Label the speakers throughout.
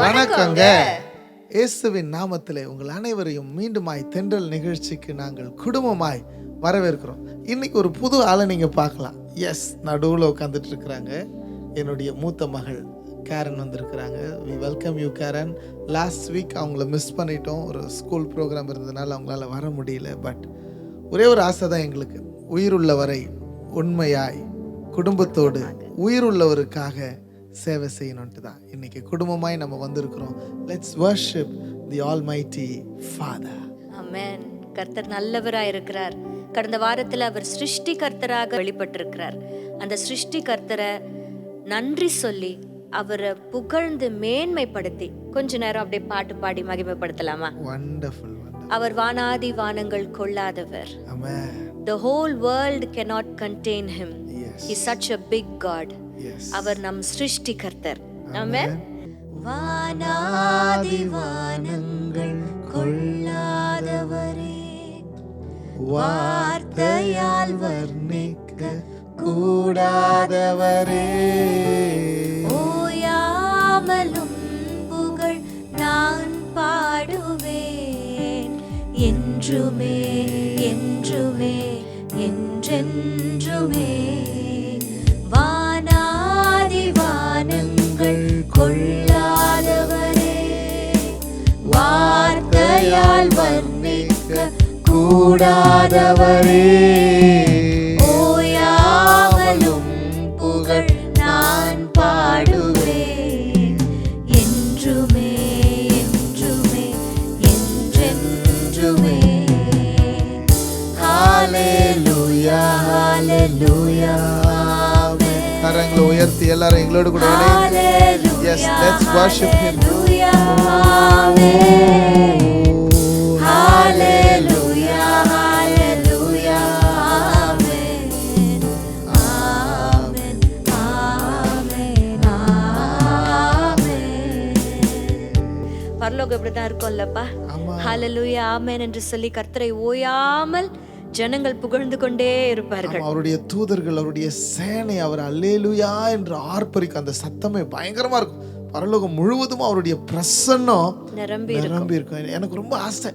Speaker 1: வணக்கங்க. இயேசுவின் நாமத்திலே உங்கள் அனைவரையும் மீண்டுமாய் தென்றல் நிகழ்ச்சிக்கு நாங்கள் குடும்பமாய் வரவேற்கிறோம். இன்னைக்கு ஒரு புது ஆளை நீங்க பார்க்கலாம். எஸ், நடுவில் உட்காந்துட்டு இருக்கிறாங்க என்னுடைய மூத்த மகள் கேரன் வந்திருக்கிறாங்க. We welcome you Karen. Last week அவங்கள மிஸ் பண்ணிட்டோம். ஒரு ஸ்கூல் ப்ரோக்ராம் இருந்ததுனால அவங்களால வர முடியல. பட் ஒரே ஒரு ஆசை தான் எங்களுக்கு, உயிருள்ளவரை உண்மையாய் குடும்பத்தோடு உயிருள்ளவருக்காக சேவை செய்யணும்ட்டு தான் இன்னைக்கு குடும்பமாய் நம்ம வந்திருக்கிறோம். Let's worship the almighty father.
Speaker 2: Amen. கர்த்தர் நல்லவராய் இருக்கிறார். கடந்த வாரத்தில் அவர் சிருஷ்டி கர்த்தராக வெளிப்பட்டிருக்கிறார். அந்த சிருஷ்டி கர்த்தரை நன்றி சொல்லி அவரை புகழ்ந்து மேன்மைப்படுத்தி கொஞ்ச நேரம் அப்படியே பாட்டு பாடி மகிமைப்படுத்தலாமா?
Speaker 1: வண்டர்ஃபுல்.
Speaker 2: அவர் வானாதி வானங்கள் கொள்ளாதவர்.
Speaker 1: ஆமென்.
Speaker 2: The whole world cannot contain him.
Speaker 1: Yes.
Speaker 2: He's such a big God.
Speaker 1: Yes.
Speaker 2: அவர் நம் சிருஷ்டி கர்த்தர். ஆமென்.
Speaker 1: வானாதி வானங்கள் கொள்ளாதவரே, வார்த்தையால் வர்ணிக்க கூடாதவரே,
Speaker 2: ஓயாமலும் புகழ் நான் பாடுவேன் என்றுமே என்றுமே என்றென்றுமே. வானாதி வானங்கள் கொள்ளாதவரே, வார்த்தையால் வர்ணிக்க
Speaker 1: கூடாதவரே,
Speaker 2: ஓயாமலும் புகழ் நான் பாடுவேன் என்றுமே என்றுமே என்றென்றுமே. ஹalleluya ஹalleluya.
Speaker 1: கரங்களை உயர்த்தி எல்லாரும் எங்களோடு கூட இணைந்து எஸ், லெட்ஸ் வர்ஷிப் ஹிம்.
Speaker 2: ஹalleluya ஹalleluya. ஆமென் ஆமென் ஆமென். பரலோகம் இப்படிதான் இருக்கும்லப்பா.
Speaker 1: ஆமா.
Speaker 2: ஹalleluya ஆமென் என்று சொல்லி கர்த்தரை ஓயாமல் ஜனங்கள் புகழ்ந்து கொண்டே இருப்பார்கள்.
Speaker 1: அவருடைய தூதர்கள், அவருடைய சேனை அவர் அல்லேலூயா என்று ஆர்ப்பரிக்கும் அந்த சத்தமே பயங்கரமா இருக்கும். பரலோகம் முழுவதும் அவருடைய பிரசன்னம்
Speaker 2: நிரம்பி
Speaker 1: இருக்கும். எனக்கு ரொம்ப ஆசை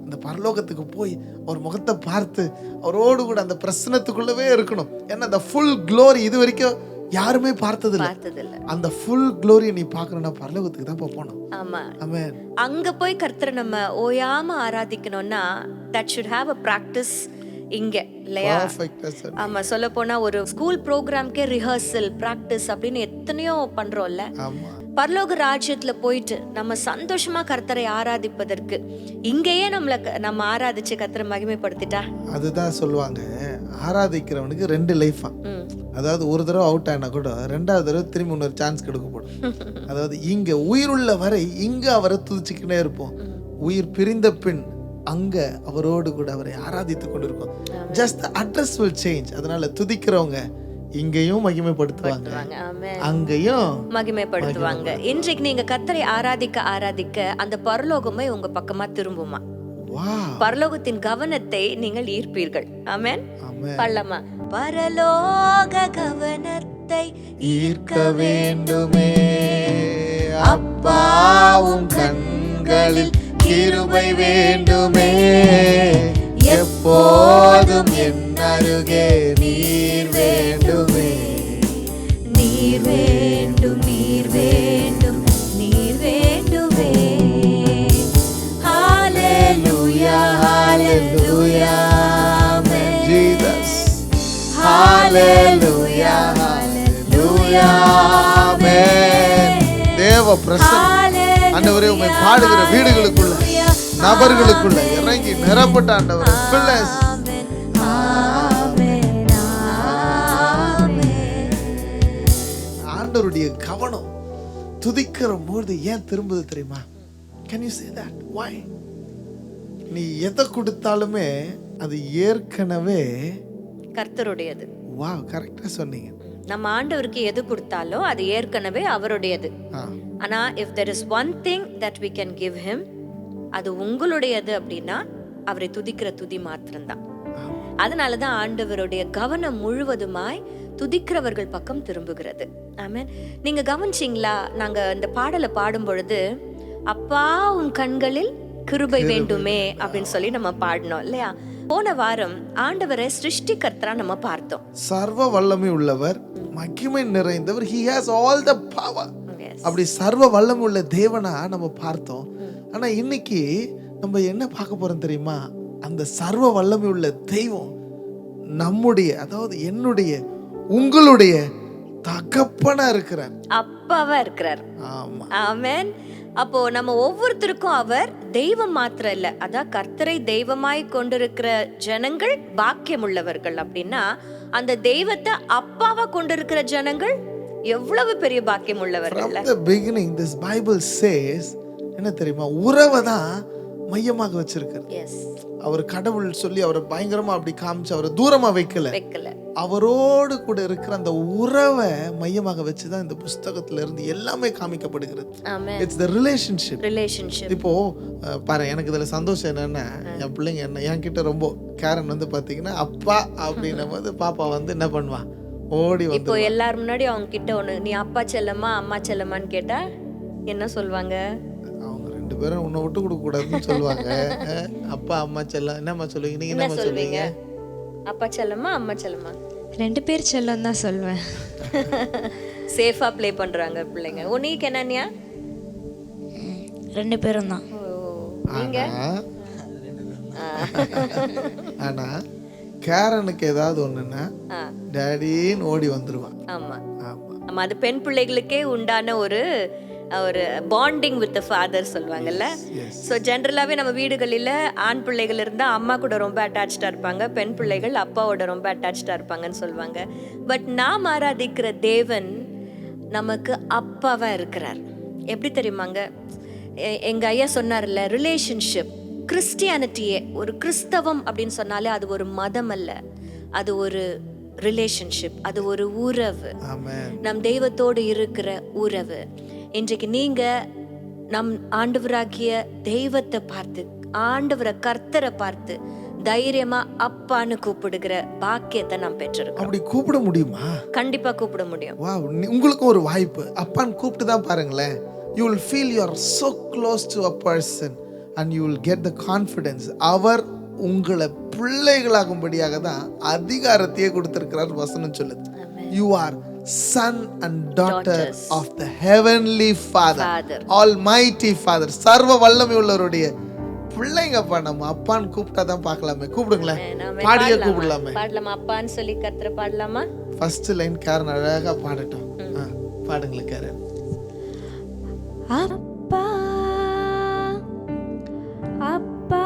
Speaker 1: அந்த பரலோகத்துக்கு போய் அவர் முகத்தை பார்த்து அவரோடு கூட அந்த பிரசனத்துக்குள்ளவே இருக்கணும். ஏன்னா அந்த ஃபுல் க்ளோரி இது வரைக்கும் யாருமே பார்த்ததில்லை. அந்த ஃபுல் க்ளோரியை நீ பார்க்கணும்னா பரலோகத்துக்கு தான் போகணும்.
Speaker 2: ஆமா.
Speaker 1: ஆமென்.
Speaker 2: அங்க போய் கர்த்தரை நம்ம ஓயாம ஆராதிக்கணும்னா that should have a practice இங்க இல்லையா? ஆமா, சொல்ல போனா ஒரு ஸ்கூல் ப்ரோக்ராம்க்கே ரிஹர்சல் பிராக்டிஸ் அப்படின்னு எத்தனையோ பண்றோம்ல.
Speaker 1: ஆமா.
Speaker 2: பரலோக ராஜ்யத்துல போயிட்டு நம்ம சந்தோஷமா கர்த்தரை ஆராதிப்பதற்கு இங்கேயே நம்ம ஆராதிச்சு கர்த்தரை மகிமைப்படுத்திட்டா,
Speaker 1: அதுதான் சொல்லுவாங்க, ஆராதிக்கிறவனுக்கு 2 லைஃபா. அதாவது ஒரு தடவை அவுட் ஆனா கூட 2வது தடவை திரும்பி இன்னொரு சான்ஸ் கொடுக்கப்படும். அதாவது இங்க உயிருள்ள வரை இங்க அவரை துதிச்சுக்கிட்டே இருப்போம். உயிர் பிரிந்த பின் அங்க அவரோடு கூட அவரை ஆராதித்து கொண்டிருக்கோம். Just address will change. அதனால துதிக்கிறவங்க இங்கேயும் மகிமைப்படுத்துவாங்க, அங்கேயும்
Speaker 2: மகிமைப்படுத்துவாங்க. இன்றைக்கு நீங்க கர்த்தரை ஆராதிக்க ஆராதிக்க அந்த பரலோகமே உங்க பக்கமா திரும்புமா. பரலோகத்தின் கவனத்தை நீங்கள் ஈர்ப்பீர்கள். ஆமென். பல்லமா பரலோக கவனத்தை
Speaker 1: ஈர்க்க வேண்டுமே, அப்பாவும் கண்களில் கிருபை வேண்டுமே, எப்போதும் என் அருகே நீர் வேண்டுமே.
Speaker 2: நீர் வேண்டும் நீர் வேண்டும் நீர் வேண்டுமே. ஹalleluya ஹalleluya
Speaker 1: Jesus. ஹalleluya ஹalleluya. தேவ பிரசன்னம் ஆண்டவரே உம்மை பாடுகிற வீடுகளுக்குள்ள நபர்களுக்குள்ள இறங்கி நிரப்பட்ட ஆண்டவரே. ஆண்டவருடைய கவனம் துதிக்கிற போது ஏன் திரும்புது தெரியுமா? Can you say that? Why? நீ எதை கொடுத்தாலுமே அது ஏற்கனவே
Speaker 2: கர்த்தருடையது.
Speaker 1: வாவ், கரெக்டா சொன்னீங்க.
Speaker 2: நம்ம ஆண்டவருக்கு எது கொடுத்தாலும் அது ஏற்கனவே அவருடையது. ஆனா if there is one thing that we can give him, அது உங்களுடையது அப்படின்னா அவரை துதிக்கிற துதி மாத்திரம்தான். அதனாலதான் ஆண்டவருடைய கவனம் முழுவதுமாய் துதிக்கிறவர்கள் பக்கம் திரும்புகிறது. ஆமென். நீங்க கவனிச்சிங்களா? நாங்க இந்த பாடலை பாடும் பொழுது அப்பா உன் கண்களில் கிருபை வேண்டுமே அப்படின்னு சொல்லி நம்ம பாடினோம் இல்லையா? போன வாரம் ஆண்டவரை சிருஷ்டிகர்த்தரா நம்ம பார்த்தோம்.
Speaker 1: சர்வ வல்லமை உள்ளவர், மகிமை நிறைந்தவர், he has all the power. அப்படி சர்வ வல்லமை உள்ள தேவனா நம்ம பார்த்தோம். ஆனா இன்னைக்கு நம்ம என்ன பார்க்க போறோம் தெரியுமா? அந்த சர்வ வல்லமை உள்ள தெய்வம் நம்முடைய, அதாவது என்னுடைய, உங்களுடைய தகப்பனா இருக்கிறார்,
Speaker 2: அப்பாவா இருக்கிறார்.
Speaker 1: ஆமா,
Speaker 2: ஆமென். அப்போ நம்ம ஒவ்வொருத்தருக்கும் அவர் தெய்வம் மாத்திரம் இல்ல, அதான் கர்த்தரை தெய்வமாய் கொண்டிருக்கிற ஜனங்கள் பாக்கியம் உள்ளவர்கள். அப்படின்னா அந்த தெய்வத்தை அப்பாவா கொண்டிருக்கிற ஜனங்கள் எவ்வளவு பெரிய பாக்கியம் உள்ளவர்கள்.
Speaker 1: from the beginning this Bible says, என்ன தெரியுமா, உறவை தான் மையமாக வச்சிருக்கிறது.
Speaker 2: எஸ்,
Speaker 1: அவர் கடவுள் சொல்லி அவரை பயங்கரமா அப்படி காமிச்சு அவரை தூரமா வைக்கல, அவரோடு கூட இருக்கிற அந்த உறவை மையமாக வச்சுதான் இந்த புஸ்தகத்துல இருந்து எல்லாமே காமிக்கப்படுகிறது. It's the relationship. இப்போ பாரு, எனக்கு இதுல சந்தோஷம் என்னன்னா, என் பிள்ளைங்க என்ன என்கிட்ட ரொம்ப கேரன் வந்து பாத்தீங்கன்னா அப்பா அப்படின்னும் போது பாப்பா வந்து என்ன பண்ணுவா, ஓடி வந்து
Speaker 2: இப்போ எல்லாரும் முன்னாடி அவங்க கிட்ட ஒண்ணு, நீ அப்பா செல்லமா அம்மா செல்லமான்னு கேட்டா என்ன சொல்லுவாங்க?
Speaker 1: அவங்க ரெண்டு பேரும் உன்னை விட்டு கொடுக்க கூடாதுன்னு சொல்லுவாங்க. அப்பா அம்மா செல்லம். என்னம்மா சொல்லுவீங்க? நீங்க என்ன சொல்லுவீங்க?
Speaker 2: அப்பா செல்லமா அம்மா செல்லமா?
Speaker 3: ரெண்டு பேர் செல்லம் தான் சொல்வேன்.
Speaker 2: சேஃபா ப்ளே பண்றாங்க பிள்ளைங்க. உனக்கு என்னன்யா?
Speaker 3: ரெண்டு பேரும் தான்.
Speaker 2: நீங்க?
Speaker 1: ஆனா கேரனுக்கு ஏதாவது ஒண்ணுன்னா டாடின்னு ஓடி வந்துருவான்.
Speaker 2: ஆமா ஆமா, அது பெண் பிள்ளைகளுக்கே உண்டான ஒரு பாண்டிங் வித் த ஃபாதர் சொல்லுவாங்கல்ல. ஸோ ஜென்ரலாகவே நம்ம வீடுகளில் ஆண் பிள்ளைகள் இருந்தால் அம்மா கூட ரொம்ப அட்டாச்சாக இருப்பாங்க, பெண் பிள்ளைகள் அப்பாவோட ரொம்ப அட்டாச்சாக இருப்பாங்கன்னு சொல்லுவாங்க. பட் நாம் ஆராதிக்கிற தேவன் நமக்கு அப்பாவாக இருக்கிறார். எப்படி தெரியுமாங்க? எங்கள் ஐயா சொன்னார்ல, ரிலேஷன்ஷிப். கிறிஸ்டியானிட்டியே, ஒரு கிறிஸ்தவம் அப்படின்னு சொன்னாலே அது ஒரு மதம் அல்ல, அது ஒரு ரிலேஷன்ஷிப், அது ஒரு உறவு, நம் தெய்வத்தோடு இருக்கிற உறவு. இன்றைக்கு நீங்க நம் ஆண்டவராகிய தெய்வத்தை பார்த்து, ஆண்டவரை கர்த்தரை பார்த்து தைரியமா அப்பான்னு கூப்பிடுகிற பாக்கியத்தை நாம் பெற்றிருக்கோம்.
Speaker 1: அப்படி கூப்பிட முடியுமா?
Speaker 2: கண்டிப்பா கூப்பிட முடியும்.
Speaker 1: வா, உங்களுக்கு ஒரு வாய்ப்பு. அப்பான்னு கூப்பிட்டு தான் பாருங்களேன். You will feel you are so close to a person and you will get the confidence. அவர் உங்களை பிள்ளைகளாகும்படியாக தான் அதிகாரத்தையே கொடுத்திருக்கிறார். வசனம் சொல்லுது, you are son and daughter of the heavenly father, almighty father. சர்வ வல்லமை உள்ளவருடைய பிள்ளைங்கப்பா. நம்ம அப்பான்னு கூப்பிட்டா தான் பார்க்கலாமே. கூப்பிடுங்களேன், பாடியே கூப்பிடலாமே.
Speaker 2: பாடலாமா? அப்பான்னு சொல்லி கர்த்தரை பாடலாமா?
Speaker 1: ஃபர்ஸ்ட் லைன் கேரன் அழகா பாடட்டும். பாடுங்களேன் கேரன்.
Speaker 3: அப்பா அப்பா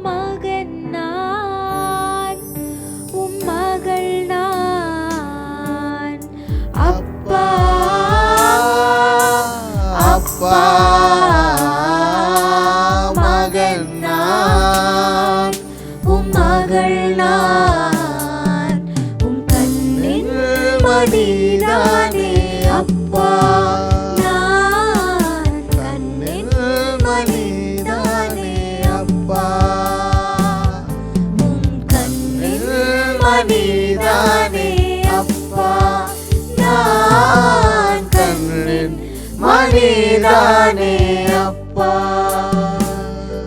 Speaker 3: மகன் நான், உம் மகள் நான். அப்பா அப்பா மகன் நான், உம் மகள் நான். உம் கண்ணின் மடிதானே அப்பா நான், கண்ணின் மணிதானே அப்பா. உம் கண்ணின் மணிதானே அப்பா நான், கண்ணின் மணிதானே அப்பா.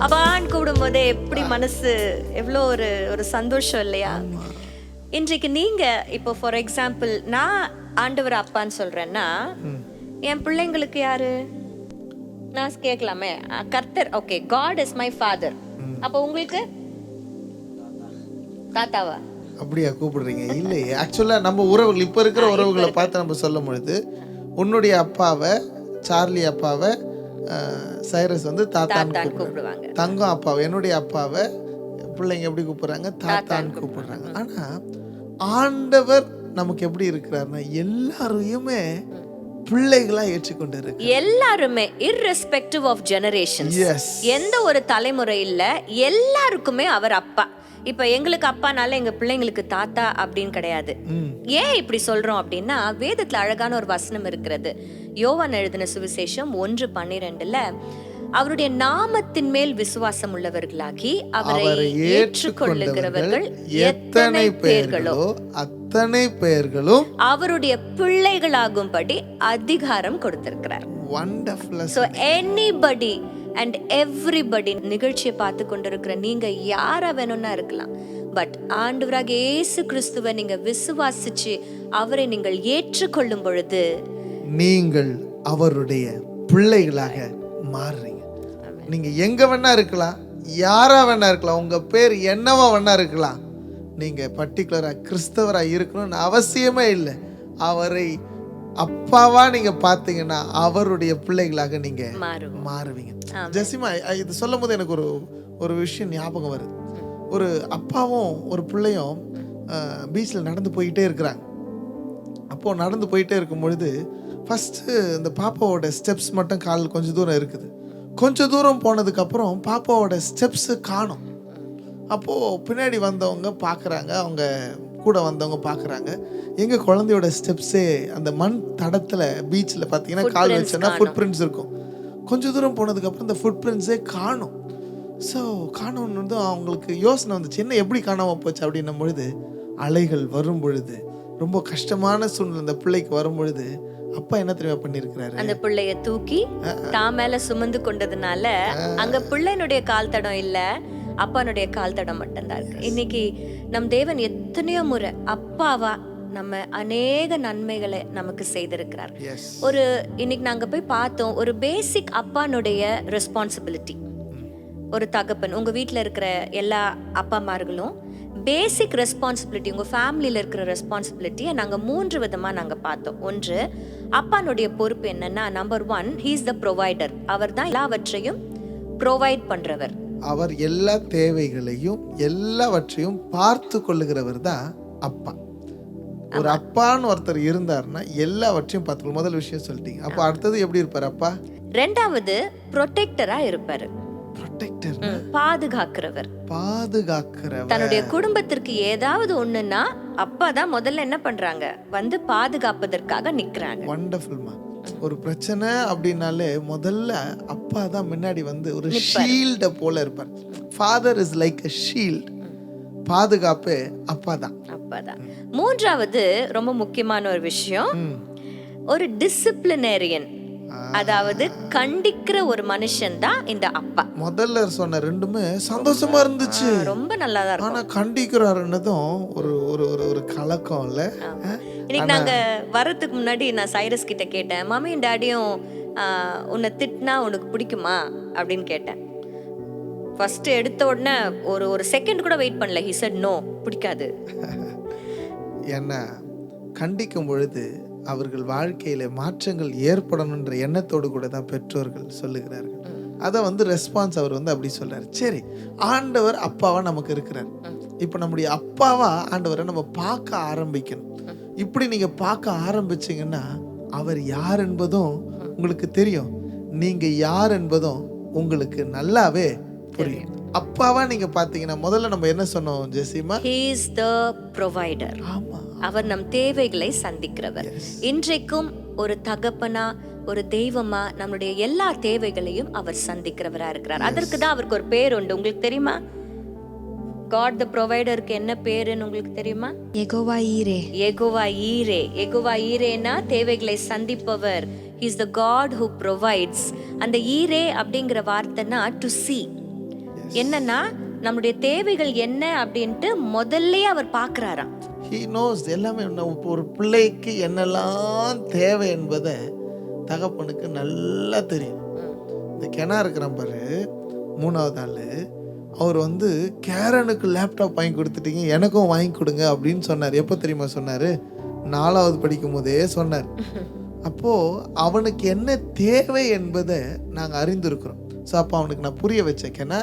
Speaker 2: அப்பான்னு கூப்பிடும் போதே எப்படி மனசு எவ்வளோ ஒரு சந்தோஷம் இல்லையா? இன்றைக்கு நீங்க இப்போ ஃபார் எக்ஸாம்பிள் நான் ஆண்டவர் அப்பான்னு சொல்றேன்னா, என் பிள்ளைங்களுக்கு யாரு நான் கேட்கலாமே? கர்த்தர். Okay, God is my father. அப்போ உங்களுக்கு தாத்தாவா?
Speaker 1: அப்படியா கூப்பிடுறீங்க? இல்லையே, ஆக்சுவலா நம்ம உறவுகள், இப்ப இருக்கிற உறவுகளை பார்த்து நம்ம சொல்லும் பொழுது, உன்னுடைய அப்பாவை, சார்லி அப்பாவை சைரஸ் வந்து தாத்தான்னு கூப்பிடுவாங்க. தங்கம் அப்பாவை, என்னுடைய அப்பாவை பிள்ளைங்க எப்படி கூப்பிடுறாங்க? தாத்தான்னு கூப்பிடுறாங்க. ஆனா ஆண்டவர் நமக்கு எப்படி இருக்கிறாருன்னா, எல்லாரையுமே பிள்ளைகளா ஏற்றுக்கொண்டு இருக்கு.
Speaker 2: எல்லாருமே irrespective of generations. எந்த ஒரு தலைமுறை இல்ல, எல்லாருக்குமே அவர் அப்பா. இப்ப எங்களுக்கு அப்பானால எங்க பிள்ளைங்களுக்கு தாத்தா அப்படின்னு கிடையாது. ஏன் இப்படி சொல்றோம் அப்படின்னா, வேதத்துல அழகான ஒரு வசனம் இருக்கிறது. யோவான் எழுதின சுவிசேஷம் 1:12 அவருடைய நாமத்தின் மேல் விசுவாசம் உள்ளவர்களாகி அவரை
Speaker 1: அவரை
Speaker 2: ஏற்றுக்கொள்ளுகிறவர்கள்
Speaker 1: எத்தனை பேர்களோ அத்தனை பேர்களும்
Speaker 2: அவருடைய பிள்ளைகளாகும்படி அதிகாரம் கொடுத்திருக்கிறார்.
Speaker 1: Wonderful.
Speaker 2: So anybody and everybody, நிகழ்ச்சியை பார்த்து கொண்டிருக்கிற நீங்க யாரா வேணும்னா இருக்கலாம், பட் ஆண்டவராக இயேசு கிறிஸ்துவை நீங்க விசுவாசிச்சு அவரை நீங்கள் ஏற்றுக்கொள்ளும் பொழுது
Speaker 1: நீங்கள் அவருடைய பிள்ளைகளாக மாறுறீங்க. நீங்க எங்க வேணா இருக்கலாம், யாரா வேணா இருக்கலாம், உங்க பேர் என்னவா வேணா இருக்கலாம், நீங்க பர்டிகுலரா கிறிஸ்தவரா இருக்கணும்னு அவசியமே இல்லை. அவரை அப்பாவா நீங்க பாத்தீங்கன்னா அவருடைய பிள்ளைகளாக நீங்க மாறுவீங்க. ஜெசிமா, இது சொல்லும் போது எனக்கு ஒரு விஷயம் ஞாபகம் வருது. ஒரு அப்பாவும் ஒரு பிள்ளையும் பீச்சில் நடந்து போயிட்டே இருக்கிறாங்க. அப்போ நடந்து போயிட்டே இருக்கும் பொழுது ஃபஸ்ட்டு இந்த பாப்பாவோட ஸ்டெப்ஸ் மட்டும் காலில் கொஞ்சம் தூரம் இருக்குது. கொஞ்சம் தூரம் போனதுக்கப்புறம் பாப்பாவோட ஸ்டெப்ஸு காணும். அப்போது பின்னாடி வந்தவங்க பார்க்குறாங்க, அவங்க கூட வந்தவங்க பார்க்குறாங்க, எங்கள் குழந்தையோட ஸ்டெப்ஸே அந்த மண் தடத்தில் பீச்சில் பார்த்தீங்கன்னா கால் வச்சோன்னா ஃபுட் பிரிண்ட்ஸ் இருக்கும். கொஞ்சம் தூரம் போனதுக்கப்புறம் இந்த ஃபுட் பிரிண்ட்ஸே காணும். ஸோ காணோன்னு வந்து அவங்களுக்கு யோசனை வந்துச்சு, என்ன எப்படி காணாமல் போச்சு அப்படின்னும் பொழுது, அலைகள் வரும் பொழுது, ரொம்ப கஷ்டமான சூழ்நிலை அந்த பிள்ளைக்கு வரும் பொழுது அப்பா என்ன தெரியுமா பண்ணிருக்கிறாரு,
Speaker 2: அந்த பிள்ளைய தூக்கி தான் மேல சுமந்து கொண்டதுனால அங்க பிள்ளைனுடைய கால் தடம் இல்ல, அப்பானுடைய கால் தடம் மட்டும்தான் இருக்கு. இன்னைக்கு நம் தேவன் எத்தனையோ முறை அப்பாவா நம்ம அநேக நன்மைகளை நமக்கு செய்திருக்கிறார். ஒரு இன்னைக்கு நாங்க போய் பார்த்தோம், ஒரு பேசிக் அப்பானுடைய ரெஸ்பான்சிபிலிட்டி. ஒரு தகப்பன், உங்க வீட்டில் இருக்கிற எல்லா அப்பாமார்களும் பேசிக் ரெஸ்பான்சிபிலிட்டி, உங்கள் ஃபேமிலியில் இருக்கிற ரெஸ்பான்சிபிலிட்டியை நாங்கள் 3 விதமாக நாங்கள் பார்த்தோம். ஒன்று, அப்பானுடைய பொறுப்பு என்னன்னா, number 1, he is the provider. அவர் தான் எல்லாவற்றையும் ப்ரொவைட் பண்ணுறவர்.
Speaker 1: அவர் எல்லா தேவைகளையும் எல்லாவற்றையும் பார்த்து கொள்ளுகிறவர் தான் அப்பா. ஒரு அப்பான்னு ஒருத்தர் இருந்தாருன்னா எல்லாவற்றையும் பார்த்துக்கொள்ள. முதல் விஷயம் சொல்லிட்டீங்க. அப்போ அடுத்தது எப்படி இருப்பார் அப்பா?
Speaker 2: ரெண்டாவது, ப்ரொடெக்டரா இருப்பாரு. பாதுகாக்கிறவர். தன்னுடைய குடும்பத்திற்கு ஏதாவது ஒண்ணுன்னா அப்பா தான் முதல்ல என்ன பண்றாங்க, வந்து பாதுகாப்பதற்காக நிக்கிறாங்க.
Speaker 1: வண்டர்ஃபுல்மா. ஒரு பிரச்சனை அப்படின்னாலே முதல்ல அப்பா தான் முன்னாடி வந்து ஒரு ஷீல்ட போல இருப்பார். Father is like a shield. பாதுகாப்பு அப்பா தான்.
Speaker 2: மூன்றாவது ரொம்ப முக்கியமான ஒரு விஷயம், ஒரு டிசிப்ளினேரியன், அதாவது கண்டிக்கிற ஒரு மனுஷன் தான் இந்த அப்பா.
Speaker 1: முதல்ல சொன்ன ரெண்டுமே சந்தோஷமா இருந்துச்சு,
Speaker 2: ரொம்ப நல்லா தான் இருக்கும்.
Speaker 1: ஆனா கண்டிக்கிறாருன்னதும் ஒரு ஒரு ஒரு கலக்கம் இல்ல.
Speaker 2: இன்னைக்கு நாங்க வரதுக்கு முன்னாடி நான் சைரஸ் கிட்ட கேட்டேன், மம்மியும் டாடியும் உன்னை திட்டினா உனக்கு பிடிக்குமா அப்படின்னு கேட்டேன். ஃபர்ஸ்ட் எடுத்த உடனே ஒரு செகண்ட் கூட வெயிட் பண்ணல, he said no, பிடிக்காது.
Speaker 1: என்ன கண்டிக்கும் பொழுது அவர்கள் வாழ்க்கையில மாற்றங்கள் ஏற்படணுன்ற எண்ணத்தோடு கூட தான் பெற்றோர்கள் சொல்லுகிறார்கள். அதை வந்து ரெஸ்பான்ஸ் அவர் வந்து அப்படி சொல்றாரு. சரி, ஆண்டவர் அப்பாவா நமக்கு இருக்கிறார். இப்போ நம்முடைய அப்பாவா ஆண்டவரை நம்ம பார்க்க ஆரம்பிக்கணும். இப்படி நீங்க பார்க்க ஆரம்பிச்சீங்கன்னா அவர் யார் என்பதும் உங்களுக்கு தெரியும், நீங்க யார் என்பதும் உங்களுக்கு நல்லாவே புரியும். அப்பாவா நீங்க பாத்தீங்கன்னா முதல்ல நம்ம என்ன சொன்னோம் Jezima?
Speaker 2: He is the provider.
Speaker 1: ஆமா,
Speaker 2: அவர் நம் தேவைகளை சந்திக்கிறவர். இன்றைக்கும் ஒரு தகப்பனா, ஒரு தெய்வமா நம்மளுடைய எல்லா தேவைகளையும் அவர் சந்திக்கிறவரா இருக்கிறார். அதற்கு தான் அவருக்கு ஒரு பேர் உண்டு. உங்களுக்கு தெரியுமா God the providerக்கு என்ன பேருன்னு உங்களுக்கு தெரியுமா?
Speaker 3: யெகோவா ஈரே.
Speaker 2: யெகோவா ஈரே. யெகோவா ஈரேனா தேவைகளை சந்திப்பவர். He is the God who provides. அந்த ஈரே அப்படிங்கிற வார்த்தைனா to see. என்னன்னா நம்முடைய தேவைகள் என்ன அப்படின்ட்டு முதல்லயே அவர் பார்க்கறாராம்.
Speaker 1: He knows எல்லாமே. ஒரு பிள்ளைக்கு என்னெல்லாம் தேவை என்பதை தகப்பனுக்கு நல்லா தெரியும். இந்த கெனா இருக்கிறான் பாரு, 3வது ஆளு, அவர் வந்து கேரனுக்கு லேப்டாப் வாங்கி கொடுத்துட்டீங்க, எனக்கும் வாங்கி கொடுங்க அப்படின்னு சொன்னார். எப்போ தெரியுமா சொன்னார்? 4வது படிக்கும் போதே சொன்னார். அப்போ அவனுக்கு என்ன தேவை என்பதை நாங்கள் அறிந்திருக்கிறோம். ஸோ அப்போ அவனுக்கு நான் புரிய வச்சேன், கெனா,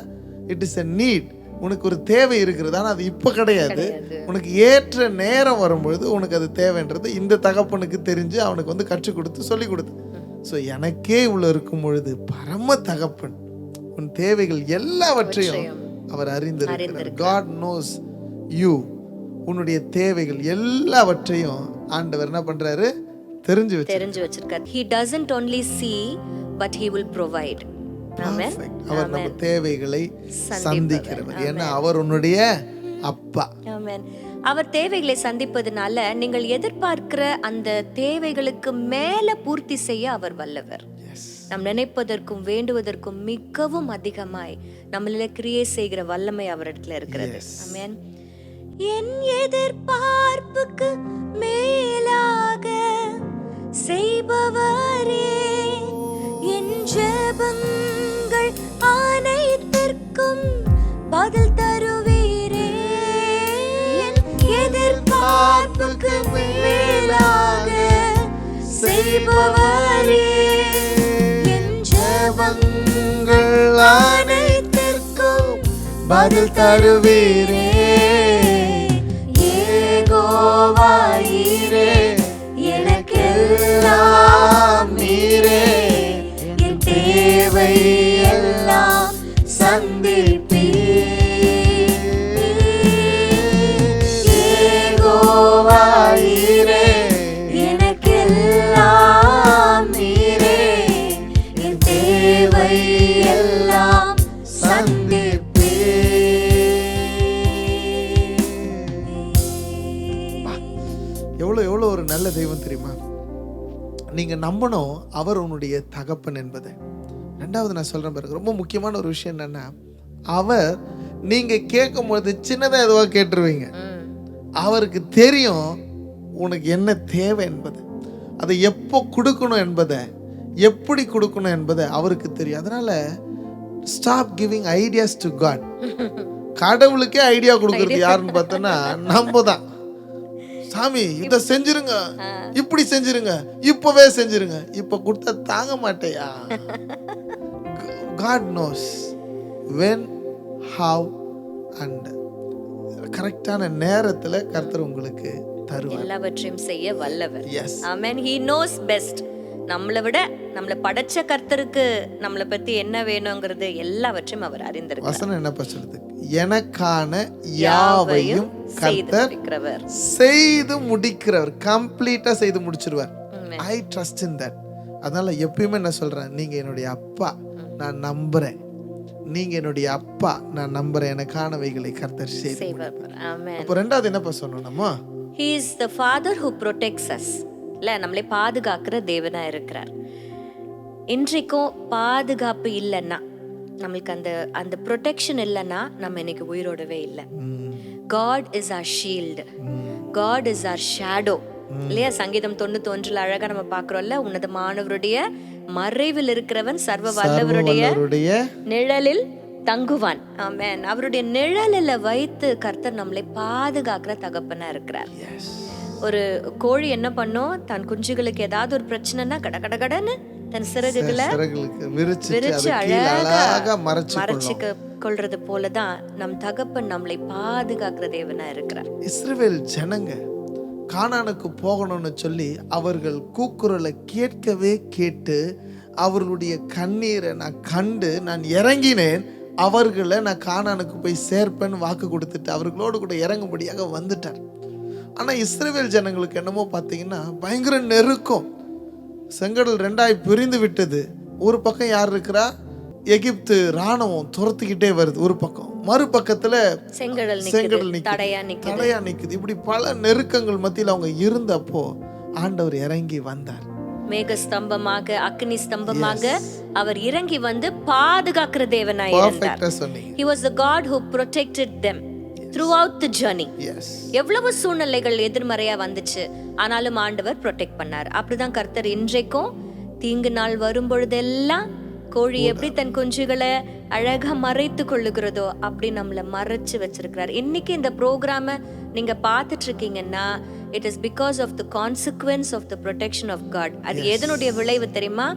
Speaker 1: இட் இஸ் a நீட். உனக்கு ஒரு தேவை இருக்கிறது, ஆனால் அது இப்போ கிடையாது. உனக்கு ஏற்ற நேரம் வரும்பொழுது உனக்கு அது தேவைன்றது இந்த தகப்பனுக்கு தெரிஞ்சு அவனுக்கு வந்து கற்றுக் கொடுத்து சொல்லி கொடுத்து. ஸோ எனக்கே இவ்வளோ இருக்கும் பொழுது பரம தகப்பன் உன் தேவைகள் எல்லாவற்றையும் அவர் அறிந்திருக்கிறார். God knows you. உன்னுடைய தேவைகள் எல்லாவற்றையும் ஆண்டவர் என்ன பண்றாரு? தெரிஞ்சு வச்சிருக்கார்.
Speaker 2: He doesn't only see but he will provide.
Speaker 1: Perfect. அவர் நம்ம தேவைகளை சந்திக்கிறவர். ஏன்னா அவர் உன்னுடைய அப்பா.
Speaker 2: ஆமென். அவர் தேவைகளை சந்திப்பதனால நீங்கள் எதிர்பார்க்கிற அந்த தேவைகளுக்கு மேல பூர்த்தி செய்ய அவர் வல்லவர். நாம் நினைப்பதற்கும் வேண்டுவதற்கும் மிகவும் அதிகமாய் நம்மள கிரியை செய்கிற வல்லமை அவரிடத்துல இருக்கிறது. ஆமென். என் எதிர்பார்ப்புக்கு மேலாக செய்பவரே, என் ஜெபங்கள் அனைத்திற்கும் பதில் தருவீரே. என் எதிர்பார்ப்புக்கு மேலாக செய்பவரே, என் ஜெபங்கள் அனைத்திற்கும் பதில் தருவீரே. யெகோவா ஈரே, எனக்கெல்லாம் நீரே, என் தேவை எல்லாம் சந்திப்பீர். யெகோவா ஈரே, எனக்கெல்லாம் நீரே, என் தேவை எல்லாம் சந்திப்பீர்.
Speaker 1: எவ்வளோ ஒரு நல்ல தெய்வம் தெரியுமா? நீங்க நம்பணும் அவர் உன்னுடைய தகப்பன் என்பதை. ரெண்டாவது நான் சொல்றேன் பாருங்க, ரொம்ப முக்கியமான ஒரு விஷயம் என்னன்னா, அவர் நீங்க கேட்கும் போது சின்னதா எதுவா கேட்டுருவீங்க. அவருக்கு தெரியும் உனக்கு என்ன தேவை என்பது, அதை எப்போ கொடுக்கணும் என்பதை, எப்படி கொடுக்கணும் என்பதை அவருக்கு தெரியும். அதனால stop giving ideas to God. கடவுளுக்கே ஐடியா கொடுக்கறது யாருன்னு பார்த்தோன்னா நம்ம தான். சாமி இதை செஞ்சிருங்க, இப்படி செஞ்சிருங்க, இப்பவே செஞ்சிருங்க. இப்ப கொடுத்தா தாங்க மாட்டேயா? God knows when, how and கரெக்டான நேரத்துல கர்த்தர் உங்களுக்கு தருவார்.
Speaker 2: எல்லாவற்றையும் செய்ய வல்லவர்.
Speaker 1: Yes.
Speaker 2: Amen. He knows best. நம்மளை விட நம்மளை படைச்ச கர்த்தருக்கு நம்மளை பத்தி என்ன வேணுங்கிறது எல்லாவற்றையும் அவர் அறிந்திருக்கிறார்.
Speaker 1: வசனம் என்ன சொல்றது? எனக்கான யாவையும் கர்த்தர் செய்து முடிக்கிறவர். கம்ப்ளீட்டா செய்து முடிச்சிருவார். I trust in that. அதனால எப்பயுமே என்ன சொல்றேன், நீங்க என்னுடைய அப்பா, நான் நம்புறேன். நீங்க என்னுடைய அப்பா, நான் நம்புறேன். எனக்கானவைகளை கர்த்தர் செய்வார்.
Speaker 2: ஆமென்.
Speaker 1: அப்ப ரெண்டாவது என்ன சொன்னோம்மா?
Speaker 2: He is the father who protects us. இல்ல, நம்மளை பாதுகாக்கிற தேவனா இருக்கிறார். இன்றைக்கும் பாதுகாப்பு இல்லைன்னா, நம்மளுக்கு அந்த அந்த ப்ரொடெக்ஷன் இல்லைன்னா நம்ம இன்னைக்கு உயிரோடவே இல்லை. God is our shield. God is our shadow. இல்லையா? சங்கீதம் 91 அழகா நம்ம பாக்குறோம்ல, உன்னதமானவருடைய மறைவில் இருக்கிறவன் சர்வ வல்லவருடைய நிழலில் தங்குவான். ஆமென். அவருடைய நிழலில் வைத்து கர்த்தர் நம்மளை பாதுகாக்கிற தகப்பனா இருக்கிறார். ஒரு கோழி என்ன பண்ணும், தன் குஞ்சுகளுக்கு ஏதாவது ஒரு பிரச்சனைனா கட கட கடன்னு தன் சிறகுகளை விரிச்சு அழகா மறைச்சு கொள்றது போலதான் நம் தகப்பன் நம்மளை பாதுகாக்கிற தேவனா இருக்கிறார்.
Speaker 1: இஸ்ரவேல் ஜனங்க கானானுக்கு போகணும்னு சொல்லி அவர்கள் கூக்குரலை கேட்கவே கேட்டு அவர்களுடைய கண்ணீரை நான் கண்டு நான் இறங்கினேன். அவர்களை நான் கானானுக்கு போய் சேர்ப்பேன்னு வாக்கு கொடுத்துட்டு அவர்களோடு கூட இறங்கும்படியாக வந்துட்டார். ஆனால் இஸ்ரவேல் ஜனங்களுக்கு என்னமோ பார்த்தீங்கன்னா பயங்கர நெருக்கம். செங்கடல் ரெண்டாய் பிரிந்து விட்டது. ஒரு பக்கம் யார் இருக்கிறா? எகிப்து ராணுவம் துரத்துக்கிட்டே வருது ஒரு பக்கம், மறுபக்கத்துல செங்கடல் தடையா நிக்குது. இப்படி பல நெருக்கங்கள் மத்தியில் அவங்க இருந்தப்போ ஆண்டவர் இறங்கி வந்தார்.
Speaker 2: மேக ஸ்தம்பமாக, அக்னி ஸ்தம்பமாக அவர் இறங்கி வந்து பாதுகாக்கிற தேவனாய் இருந்தார். He was the God who protected them throughout the journey. எவ்வளவு சூழ்நிலைகள் எதிர்மறையா வந்துச்சு, ஆனாலும் ஆண்டவர் ப்ரொடெக்ட் பண்ணார். அப்படிதான் கர்த்தர் இன்றைக்கும் தீங்கு நாள் வரும் பொழுதெல்லாம் கோழி எப்படி தன் குஞ்சுகளை அழகா மறைத்து கொள்ளுகிறதோ அப்படி நம்மளை மறைச்சு வச்சிருக்கிறார். இன்னைக்கு இந்த ப்ரோக்ராமை நீங்க பார்த்துட்டு இருக்கீங்கன்னா it is because of the consequence of the protection of God. அது எதனுடைய விளைவு தெரியுமா?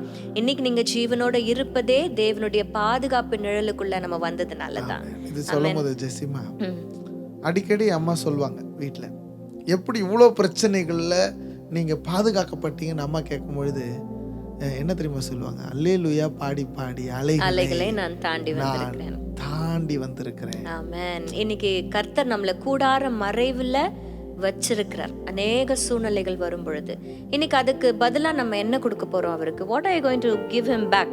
Speaker 2: இன்னைக்கு நீங்க ஜீவனோட இருப்பதே தேவனுடைய பாதுகாப்பு நிழலுக்குள்ள நம்ம வந்ததுனால தான்.
Speaker 1: இது சொல்லும்போது ஜெசிமா அடிக்கடி அம்மா சொல்லுவாங்க வீட்டுல, எப்படி இவ்வளோ பிரச்சனைகள்ல நீங்க பாதுகாக்கப்பட்டீங்கன்னு அம்மா கேட்கும் பொழுது என்ன தெரியுமா சொல்லுவாங்க? அல்லேலூயா பாடி பாடி அலைகளை நான் தாண்டி வந்திருக்கிறேன்.
Speaker 2: ஆமென். இன்னைக்கு கர்த்தர் நம்மள கூடார மறைவுல வச்சிருக்கிறார். அநேக சூழ்நிலைகள் வரும் பொழுது இன்னைக்கு அதுக்கு பதிலா நம்ம என்ன கொடுக்க போறோம் அவருக்கு? What are you going to give him back?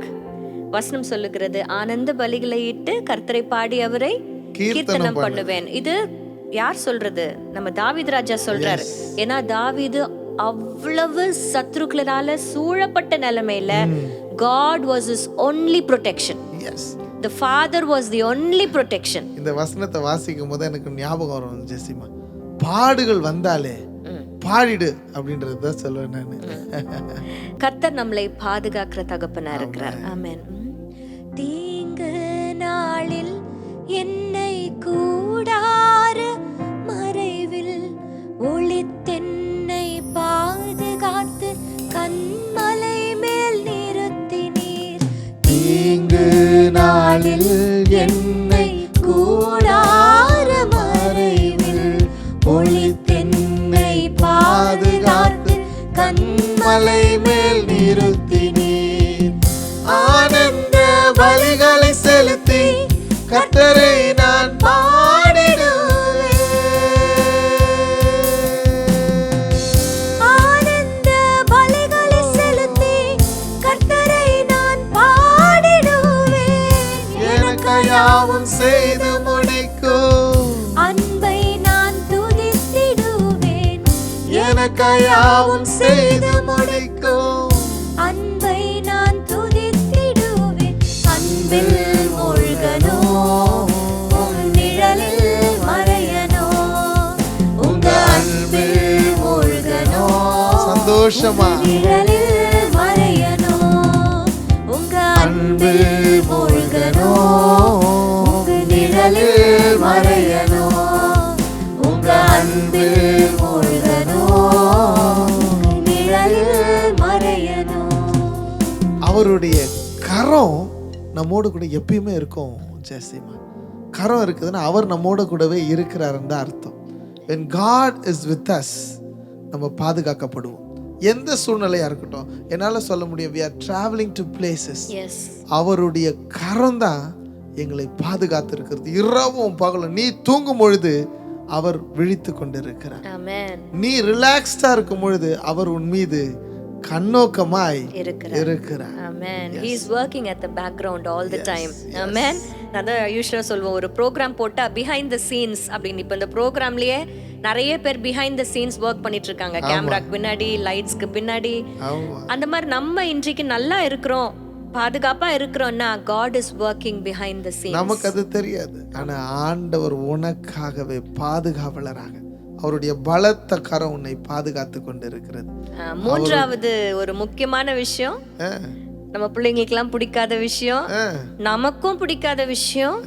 Speaker 2: வசனம் சொல்லுகிறது, ஆனந்த பலிகளை இட்டு கர்த்தரை பாடி அவரை கீர்த்தனம் பண்ணுவேன். இது யார் சொல்றது? நம்ம தாவீது ராஜா சொல்றாரு. ஏன்னா தாவீது அவ்வளவு சத்ருக்களால சூழப்பட்ட நிலைமையில God was his only protection.
Speaker 1: Yes.
Speaker 2: The father was the only protection.
Speaker 1: இந்த வசனத்தை வாசிக்கும் போது எனக்கு ஞாபகம் வரும் ஜெசிமா, பாடுகள் வந்தாலே பாடிடு அப்படின்றது தான் சொல்லுவேன் நான்.
Speaker 2: கர்த்தர் நம்மளை பாதுகாக்கிற தகப்பனா இருக்கிறார். ஆமென். தீங்கு நாளில் என்னை கூடார மறைவில் ஒளித்தென்னை பாதுகாத்து கண்மலை மேல் நிறுத்தினீர்.
Speaker 3: தீங்கு நாளில் என்னை கூடார மறைவில் ஒளித்தென்னை பாதுகாத்து கண்மலை மேல் நிறுத்தினீர். ஆனந்த பலிகளை செலுத்தி கர்த்தரை நான் பாடிடுவேன்.
Speaker 2: ஆனந்த பலிகளை செலுத்தி கர்த்தரை நான் பாடிடுவேன்.
Speaker 3: எனக்கு யாவும் செய்து முடிக்கும்
Speaker 2: அன்பை நான் துதித்திடுவேன்.
Speaker 3: எனக்கு யாவும் செய்து முடிக்கும்
Speaker 2: அன்பை நான் துதித்திடுவேன். அன்பில் மூழ்கனோ உம் நிழலில் மறையனோ.
Speaker 3: உங்க அன்பில் மூழ்கனோ
Speaker 1: சந்தோஷமா
Speaker 2: நிழலில் மறையனோ. உங்க
Speaker 3: அன்பில் மூழ்கனோ உங்க நிழலில் மறையனோ. உங்க அன்பில் மூழ்கனோ உங்க நிழலில் மறையனோ.
Speaker 1: அவருடைய கரம் நம்மோடு கூட எப்பயுமே இருக்கும் ஜெசிமா. கரம் இருக்குதுன்னா அவர் நம்மோட கூடவே இருக்கிறாருன்னு தான் அர்த்தம். when God is with us நம்ம பாதுகாக்கப்படுவோம். எந்த சூழ்நிலையா இருக்கட்டும், என்னால சொல்ல முடியும், we are traveling to places.
Speaker 2: Yes,
Speaker 1: அவருடைய கரம் தான் எங்களை பாதுகாத்து இருக்கிறது. இரவும் பகலும் நீ தூங்கும் பொழுது அவர் விழித்து கொண்டிருக்கிறார்.
Speaker 2: ஆமென்.
Speaker 1: நீ ரிலாக்ஸ்டா இருக்கும் பொழுது அவர் உன் மீது கண்ணோக்கமாய் இருக்கிறார்.
Speaker 2: Amen. He is working at the background all the time. Amen. நான் தான் யூஷுவலா சொல்லுவோம், ஒரு ப்ரோக்ராம் போட்டா பிஹைண்ட் த சீன்ஸ் அப்படின்னு. இப்போ இந்த ப்ரோக்ராம்லயே நிறைய பேர் பிஹைண்ட் த சீன்ஸ் ஒர்க் பண்ணிட்டு இருக்காங்க. கேமராக்கு பின்னாடி, லைட்ஸ்க்கு பின்னாடி.
Speaker 1: ஆமா.
Speaker 2: அந்த மாதிரி நம்ம இன்றைக்கு நல்லா இருக்கிறோம், பாதுகாப்பா இருக்கிறோம்னா God is working behind the scenes.
Speaker 1: நமக்கு அது தெரியாது. ஆனா ஆண்டவர் உனக்காகவே பாதுகாவலராக அவருடைய பலத்த கரம் உன்னை பாதுகாத்து கொண்டு இருக்கிறது.
Speaker 2: மூன்றாவது ஒரு முக்கியமான விஷயம், நம்ம பிள்ளைங்களுக்கெல்லாம் பிடிக்காத விஷயம், நமக்கும் பிடிக்காத விஷயம்,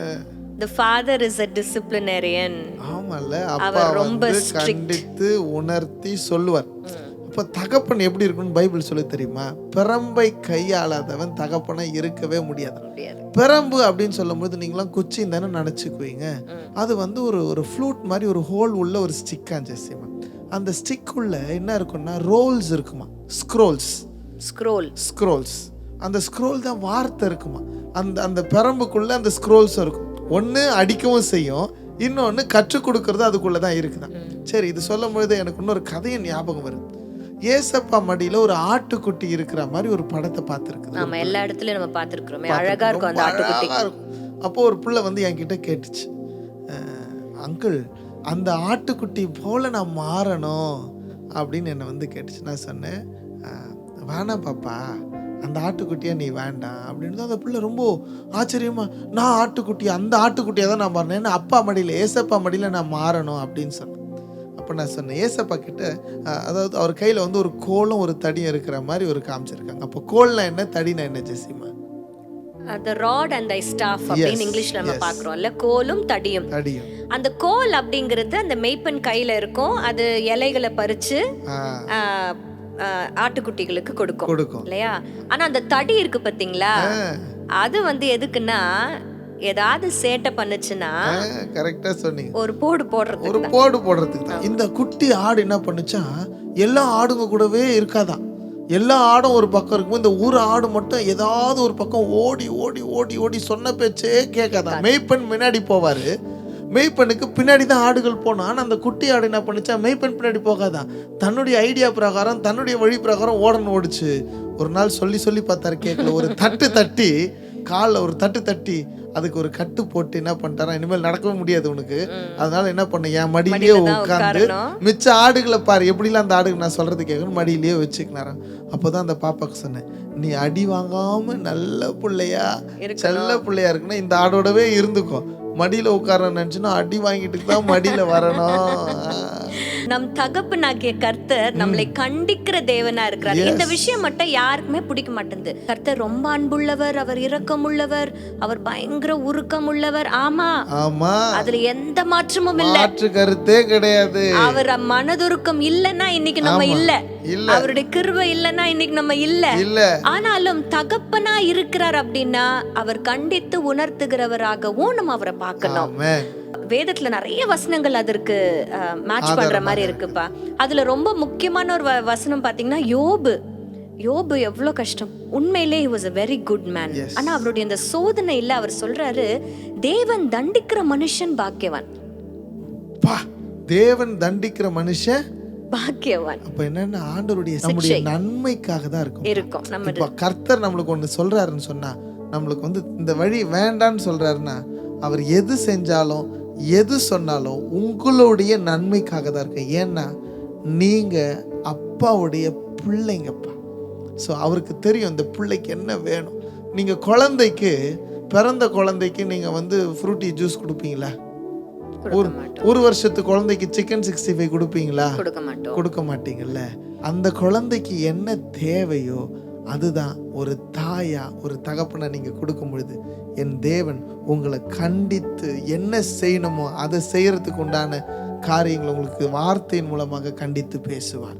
Speaker 2: the father is a disciplinarian.
Speaker 1: ஆமால, அப்பா ரொம்ப கண்டித்து உணர்த்தி சொல்லுவார். அப்ப தகப்பன் எப்படி இருக்குன்னு பைபிள் சொல்லி தெரியுமா? பிரம்பை கையாளாதவன் தகப்பனை இருக்கவே முடியாது. பிரம்பு அப்படின்னு சொல்லும்போது நீங்களாம் குச்சின்னு தானே நினச்சிக்குவீங்க. அது வந்து ஒரு ஃப்ளூட் மாதிரி ஒரு ஹோல் உள்ள ஒரு ஸ்டிக்கா ஜெசிமா. அந்த ஸ்டிக் உள்ள என்ன இருக்கும்னா ரோல்ஸ் இருக்குமா, ஸ்க்ரோல்ஸ். அந்த ஸ்க்ரோல் தான் வார்த்தை இருக்குமா. அந்த பிரம்புக்குள்ள அந்த ஸ்க்ரோல்ஸ் இருக்கும். ஒன்று அடிக்கவும் செய்யும், இன்னொன்று கற்றுக் கொடுக்கறது அதுக்குள்ள தான் இருக்குதான். சரி, இது சொல்லும் பொழுது எனக்கு இன்னொரு கதையின் ஞாபகம் வருது. ஏசப்பா மடியில ஒரு ஆட்டுக்குட்டி இருக்கிற மாதிரி ஒரு படத்தை பார்த்துருக்கு.
Speaker 2: நம்ம எல்லா இடத்துலயும் நம்ம பார்த்துருக்கிறோமே, அழகா இருக்கும் அந்த ஆட்டுக்குட்டி.
Speaker 1: அப்போ ஒரு பிள்ளை வந்து என்கிட்ட கேட்டுச்சு, அங்கிள் அந்த ஆட்டுக்குட்டி போல நான் மாறணும் அப்படின்னு என்னை வந்து கேட்டுச்சு. நான் சொன்னேன், வேணாம் பாப்பா, அந்த ஆட்டுக்குட்டியா நீ வேண்டாம் அப்படின்னு. அந்த பிள்ளை ரொம்ப ஆச்சரியமா, நான் ஆட்டுக்குட்டியா, அந்த ஆட்டுக்குட்டியா தான் நான் மாறினேன், அப்பா மடியில் ஏசப்பா மடியில் நான் மாறணும் அப்படின்னு சொன்னேன். அப்போ நான் சொன்னேன், ஏசப்பா கிட்ட, அதாவது அவர் கையில் வந்து ஒரு கோலும் ஒரு தடியும் இருக்கிற மாதிரி ஒரு காமிச்சிருக்காங்க. அப்போ கோல்னா என்ன, தடினா என்ன Jezima?
Speaker 2: the rod and thy staff அப்படின்னு இங்கிலீஷ்ல நம்ம பார்க்கறோம்ல, கோலும் தடியும். அந்த கோல் அப்படிங்கிறது அந்த மேய்ப்பன் கையில இருக்கும். அது இலைகளை பறிச்சு ஆட்டுக்குட்டிகளுக்கு கொடுக்கும் இல்லையா? ஆனா அந்த தடி இருக்கு பாத்தீங்களா, அது வந்து எதுக்குன்னா, ஏதாவது சேட்டை பண்ணுச்சுன்னா
Speaker 1: கரெக்டா சொன்னீங்க,
Speaker 2: ஒரு போடு
Speaker 1: போடுறதுக்கு தான். இந்த குட்டி ஆடு என்ன பண்ணுச்சா, எல்லா ஆடுங்க கூடவே இருக்காதான். எல்லா ஆடும் ஒரு பக்கம் இருக்கும், இந்த ஊர் ஆடு மட்டும் ஏதாவது ஒரு பக்கம் ஓடி ஓடி ஓடி ஓடி சொன்ன பேச்சே கேட்காதான். மெய்ப்பெண் முன்னாடி போவாரு, மெய்ப்பெண்ணுக்கு பின்னாடி தான் ஆடுகள் போனோம். ஆனால் அந்த குட்டி ஆடு என்ன பண்ணிச்சா, மெய்ப்பெண் பின்னாடி போகாதான், தன்னுடைய ஐடியா பிரகாரம் தன்னுடைய வழி பிரகாரம் ஓடணும் ஓடிச்சு. ஒரு நாள் சொல்லி சொல்லி பார்த்தாரு, கேட்கல. ஒரு தட்டு தட்டி காலில் ஒரு தட்டு தட்டி அதுக்கு ஒரு கட்டு போட்டு என்ன பண்ணிட்டாரா, இனிமேல் நடக்கவே முடியாது உனக்கு, அதனால என்ன பண்ண, என் மடியிலேயே உட்காந்து மிச்ச ஆடுகளை பாரு எப்படிலாம் அந்த ஆடுகள் நான் சொல்றது கேட்கணும் மடியிலேயே வச்சுக்கினாராம். அப்போதான் அந்த பாப்பாக்கு சொன்னேன், நீ அடி வாங்காம நல்ல பிள்ளையா செல்ல பிள்ளையா இருக்குன்னா இந்த ஆடோடவே இருந்துக்கும், மடியில உட்கார நினைச்சுன்னா அடி வாங்கிட்டு தான் மடியில வரணும்.
Speaker 2: நம் தகப்பனாகிய கர்த்தர் நம்மளை கண்டிக்கிற தேவனா இருக்கிறார். இந்த விஷயம் மட்டும் யாருக்குமே பிடிக்க மாட்டேங்குது. கர்த்தர் ரொம்ப அன்புள்ளவர், அவர் இரக்கம் உள்ளவர், அவர் பயங்கர உருக்கம் உள்ளவர். ஆமா
Speaker 1: ஆமா,
Speaker 2: அதுல எந்த மாற்றமும் இல்ல,
Speaker 1: மாற்று கருத்தே கிடையாது.
Speaker 2: அவர் மனதுருக்கம் இல்லன்னா இன்னைக்கு நம்ம இல்ல, அவருடைய கிருபை இல்லன்னா இன்னைக்கு நம்ம இல்ல. ஆனாலும் தகப்பனா இருக்கிறார் அப்படின்னா அவர் கண்டித்து உணர்த்துகிறவராகவும் நம்ம அவரை பார்க்கணும். வேதத்துல நிறைய வசனங்கள் அதற்கு மேட்ச் பண்ற மாதிரி இருக்குப்பா. அதுல ரொம்ப முக்கியமான ஒரு வசனம் பாத்தீங்கன்னா யோபு எவ்வளவு கஷ்டம். உண்மையிலே he was a very good man. ஆனா அவருடைய இந்த சோதனையில அவர் சொல்றாரு, தேவன் தண்டிக்கிற மனுஷன் பாக்கியவான்.
Speaker 1: தேவன் தண்டிக்கிற மனுஷன்
Speaker 2: பாக்கியவான்.
Speaker 1: அப்ப என்னன்னா ஆண்டவருடைய நம்முடைய நன்மைக்காக தான் இருக்கும். நம்ம கர்த்தர் நம்மளுக்கு ஒண்ணு சொல்றாருன்னு சொன்னா, நம்மளுக்கு இந்த வழி வேண்டான்னு சொல்றாருன்னா, அவர் எது செஞ்சாலும் எது சொன்னாலும் உங்களுடைய நன்மைக்காக தான் இருக்கு. ஏன்னா நீங்க அப்பாவுடைய பிள்ளைங்கப்பா. ஸோ அவருக்கு தெரியும் இந்த பிள்ளைக்கு என்ன வேணும். நீங்க பிறந்த குழந்தைக்கு நீங்க ஃப்ரூட்டி ஜூஸ் கொடுப்பீங்களா? ஒரு வருஷத்து குழந்தைக்கு சிக்கன் 65 கொடுப்பீங்களா? கொடுக்க மாட்டீங்கல்ல. அந்த குழந்தைக்கு என்ன தேவையோ அதுதான் ஒரு தாயா ஒரு தகப்பனை நீங்க கொடுக்கும் பொழுது என் தேவன் உங்களை கண்டித்து என்ன செய்யணுமோ அதை செய்யறதுக்கு உண்டான காரியங்களை உங்களுக்கு வார்த்தையின் மூலமாக கண்டித்து பேசுவார்.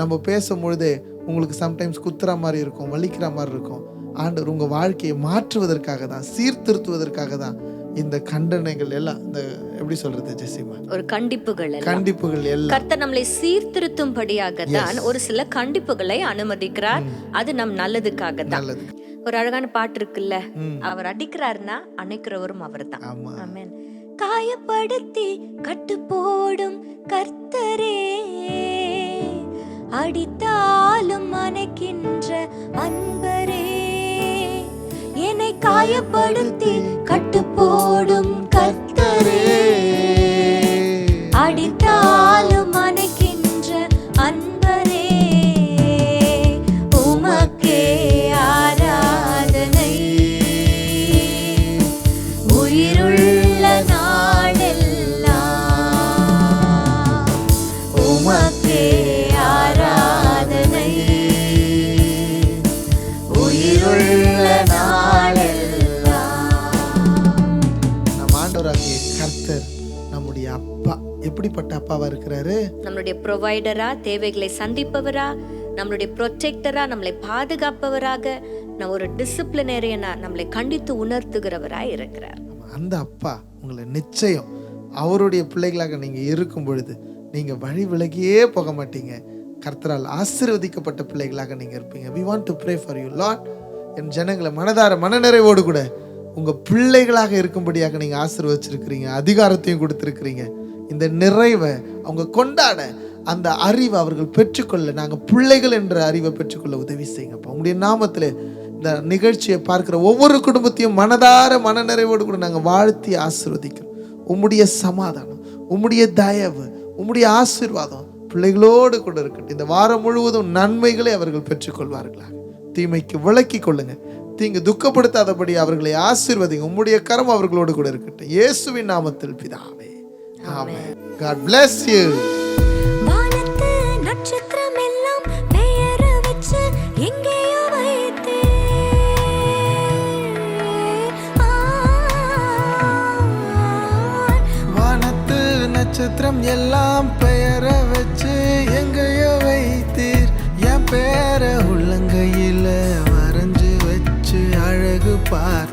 Speaker 1: நம்ம பேசும் பொழுதே உங்களுக்கு சம்டைம்ஸ் குத்துற மாதிரி இருக்கும், வலிக்கிற மாதிரி இருக்கும். ஆண்டவர் உங்க வாழ்க்கையை மாற்றுவதற்காக தான், சீர்திருத்துவதற்காக தான் இந்த கண்டனைகள் எல்லாம். இந்த எப்படி சொல்றது ஜெசிமா, ஒரு கண்டிப்புகள் எல்லாம்
Speaker 2: கர்த்தர் நம்மளை சீர்திருத்தும்படியாக தான் ஒரு சில கண்டிப்புகளை அனுமதிக்கிறார். அது நம் நல்லதுக்காக தான். ஒரு அழகான பாட்டு இருக்குல்ல, அவர் அடிக்கிறாருன்னா அணைக்கிறவரும் அவர் தான். ஆமென். காயப்படுத்தி கட்டு போடும் கர்த்தரே, அடித்தாலும் அணைக்கின்ற அன்பரே, என்னை காயப்படுத்தி கட்டு போடும் கர்த்தரே, அடித்தாலும் அணைக்கின்ற அன்பரே, உமக்கே ஆராதனை உயிருள்ள நாளெல்லாம், உமக்கே ஆராதனை உயிருள்ள நாளெல்லாம்.
Speaker 1: நம் ஆண்டவராகிய கர்த்தர் நம்முடைய அப்பா எப்படிப்பட்ட அப்பாவா இருக்கிறாரு?
Speaker 2: நம்மளுடைய ப்ரொவைடரா, தேவைகளை சந்திப்பவரா, நம்மளுடைய ப்ரொடெக்டரா, நம்மளை பாதுகாப்பவராக, நம்ம ஒரு டிசிப்ளினேரியனா, நம்மளை கண்டித்து உணர்த்துகிறவரா இருக்கிறார்.
Speaker 1: அந்த அப்பா உங்களை நிச்சயம் அவருடைய பிள்ளைகளாக நீங்க இருக்கும் பொழுது நீங்க வழி விலகியே போக மாட்டீங்க. கர்த்தரால் ஆசீர்வதிக்கப்பட்ட பிள்ளைகளாக நீங்க இருப்பீங்க. We want to pray for you Lord. என் ஜனங்களை மனதார மனநிறைவோடு கூட உங்க பிள்ளைகளாக இருக்கும்படியாக நீங்க ஆசீர்வதிச்சிருக்கிறீங்க, அதிகாரத்தையும் கொடுத்திருக்கிறீங்க. இந்த நிறைவை அவங்க கொண்டாட, அந்த அறிவை அவர்கள் பெற்றுக்கொள்ள, நாங்கள் பிள்ளைகள் என்ற அறிவை பெற்றுக்கொள்ள உதவி செய்யுங்கப்பா. உங்களுடைய நாமத்தில் இந்த நிகழ்ச்சியை பார்க்கிற ஒவ்வொரு குடும்பத்தையும் மனதார மனநிறைவோடு கூட நாங்கள் வாழ்த்தி ஆசீர்வதிக்கிறோம். உம்முடைய சமாதானம், உம்முடைய தயவு, உம்முடைய ஆசீர்வாதம் பிள்ளைகளோடு கூட இருக்கட்டும். இந்த வாரம் முழுவதும் நன்மைகளை அவர்கள் பெற்றுக்கொள்வார்களாக. தீமைக்கு விலக்கி கொள்ளுங்க, தீங்கு துக்கப்படுத்தாதபடி அவர்களை ஆசீர்வதிங்க. உம்முடைய கரம் அவர்களோடு கூட இருக்கட்டும். இயேசுவின் நாமத்தில் பிதாவே, ஆமென். God bless you.
Speaker 3: வானத்து நட்சத்திரம் எல்லாம் பெயர வச்சு எங்கேயோ வைத்தே,
Speaker 1: வானத்து நட்சத்திரம் எல்லாம் பெயர வச்சு எங்கேயோ வைத்தீர். என் பேர உள்ளங்கையில வரைஞ்சு வச்சு அழகு பார்